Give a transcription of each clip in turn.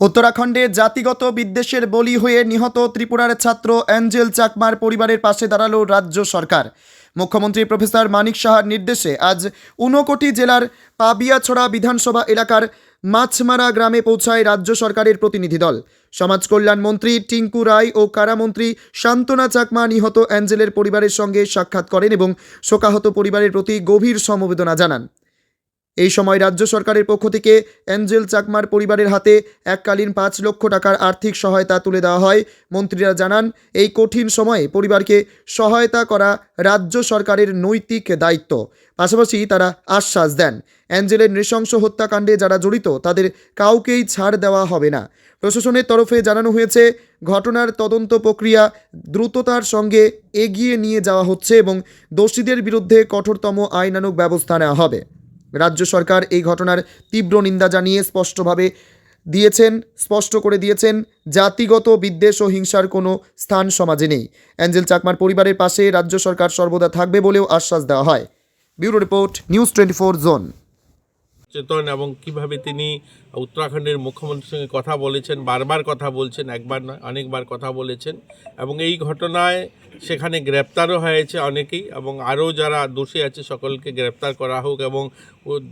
উত্তরাখণ্ডে জাতিগত বিদ্বেষের বলি হয়ে নিহত ত্রিপুরার ছাত্র অ্যাঞ্জেল চাকমার পরিবারের পাশে দাঁড়ালো রাজ্য সরকার। মুখ্যমন্ত্রী প্রফেসর মানিক সাহার নির্দেশে আজ ঊনকোটি জেলার পাবিয়াছড়া বিধানসভা এলাকার মাছমারা গ্রামে পৌঁছায় রাজ্য সরকারের প্রতিনিধি দল। সমাজ কল্যাণ মন্ত্রী টিঙ্কু রায় ও কারামন্ত্রী শান্তনা চাকমা নিহত অ্যাঞ্জেলের পরিবারের সঙ্গে সাক্ষাৎ করেন এবং শোকাহত পরিবারের প্রতি গভীর সমবেদনা জানান। এই সময় রাজ্য সরকারের পক্ষ থেকে অ্যাঞ্জেল চাকমার পরিবারের হাতে এককালীন ৫ লক্ষ টাকার আর্থিক সহায়তা তুলে দেওয়া হয়। মন্ত্রীরা জানান, এই কঠিন সময়ে পরিবারকে সহায়তা করা রাজ্য সরকারের নৈতিক দায়িত্ব। পাশাপাশি তারা আশ্বাস দেন, অ্যাঞ্জেলের নৃশংস হত্যাকাণ্ডে যারা জড়িত তাদের কাউকেই ছাড় দেওয়া হবে না। প্রশাসনের তরফে জানানো হয়েছে, ঘটনার তদন্ত প্রক্রিয়া দ্রুততার সঙ্গে এগিয়ে নিয়ে যাওয়া হচ্ছে এবং দোষীদের বিরুদ্ধে কঠোরতম আইনানুগ ব্যবস্থা নেওয়া হবে। রাজ্য সরকার এই ঘটনার তীব্র নিন্দা জানিয়ে স্পষ্ট করে দিয়েছেন জাতিগত বিদ্বেষ ও হিংসার কোনো স্থান সমাজে নেই। অ্যাঞ্জেল চাকমার পরিবারের পাশে রাজ্য সরকার সর্বদা থাকবে বলেও আশ্বাস দেওয়া হয়। Bureau report, news 24 zone. Chetan এবং কিভাবে তিনি উত্তরাখণ্ডের মুখ্যমন্ত্রীর সঙ্গে কথা বলেছেন, বারবার কথা বলছেন, একবার নয় অনেকবার কথা বলেছেন এবং এই ঘটনায় সেখানে গ্রেপ্তারও হয়েছে অনেকেই এবং আরও যারা দোষী আছে সকলকে গ্রেপ্তার করা হোক এবং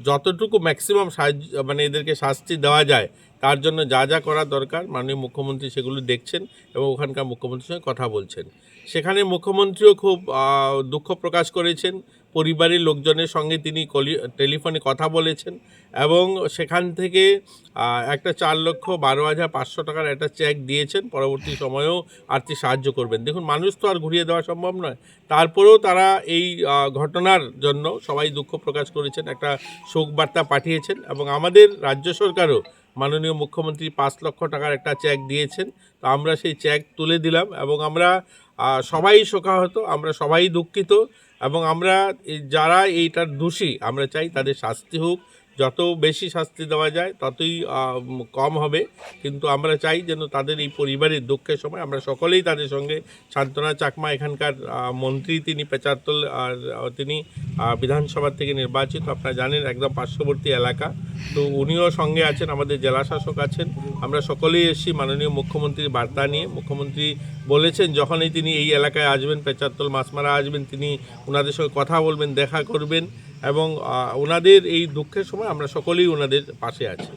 যতটুকু ম্যাক্সিমাম সাহায্য এদেরকে শাস্তি দেওয়া যায় তার জন্য যা যা করা দরকার মাননীয় মুখ্যমন্ত্রী সেগুলো দেখছেন এবং ওখানকার মুখ্যমন্ত্রীর সঙ্গে কথা বলছেন। সেখানে মুখ্যমন্ত্রীও খুব দুঃখ প্রকাশ করেছেন, পরিবারের লোকজনের সঙ্গে তিনি টেলিফোনে কথা বলেছেন এবং সেখান থেকে একটা 4,12,500 টাকার একটা চেক দিয়েছেন। পরবর্তী সময়েও আর্থিক সাহায্য করবেন। দেখুন, মানুষ তো আর ঘুরিয়ে দেওয়া সম্ভব নয়, তারপরেও তারা এই ঘটনার জন্য সবাই দুঃখ প্রকাশ করেছেন, একটা শোক বার্তা পাঠিয়েছেন এবং আমাদের রাজ্য সরকারও মাননীয় মুখ্যমন্ত্রী 5 লক্ষ টাকার একটা চেক দিয়েছেন। তো আমরা সেই চেক তুলে দিলাম এবং আমরা সবাই শোকাহত, আমরা সবাই দুঃখিত এবং আমরা যারা এইটার দোষী আমরা চাই তাদের শাস্তি হোক। যত বেশি শাস্তি দেওয়া যায় ততই কম হবে, কিন্তু আমরা চাই যেন তাদের এই পরিবারের দুঃখের সময় আমরা সকলেই তাদের সঙ্গে। শান্তনা চাকমা এখানকার মন্ত্রী, তিনি পেচারতল আর তিনি বিধানসভা থেকে নির্বাচিত, আপনারা জানেন, একদম পার্শ্ববর্তী এলাকা। তো উনিও সঙ্গে আছেন, আমাদের জেলাশাসক আছেন, আমরা সকলেই এসেছি মাননীয় মুখ্যমন্ত্রীর বার্তা নিয়ে। মুখ্যমন্ত্রী বলেছেন যখনই তিনি এই এলাকায় আসবেন, পেচারতল মাছমারা আসবেন, তিনি ওনাদের সঙ্গে কথা বলবেন, দেখা করবেন এবং ওনাদের এই দুঃখের সময় আমরা সকলেই ওনাদের পাশে আছি।